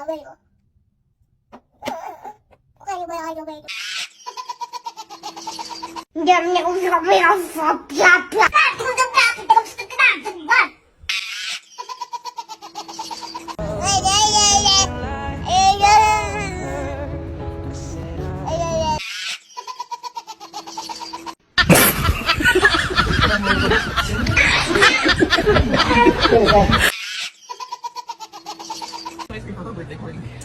away ko. Okay ba kayo ba ito? Hindi niya kung sabi ang papa. Kung sa papa, pero gusto ka na, diba? Birthday party.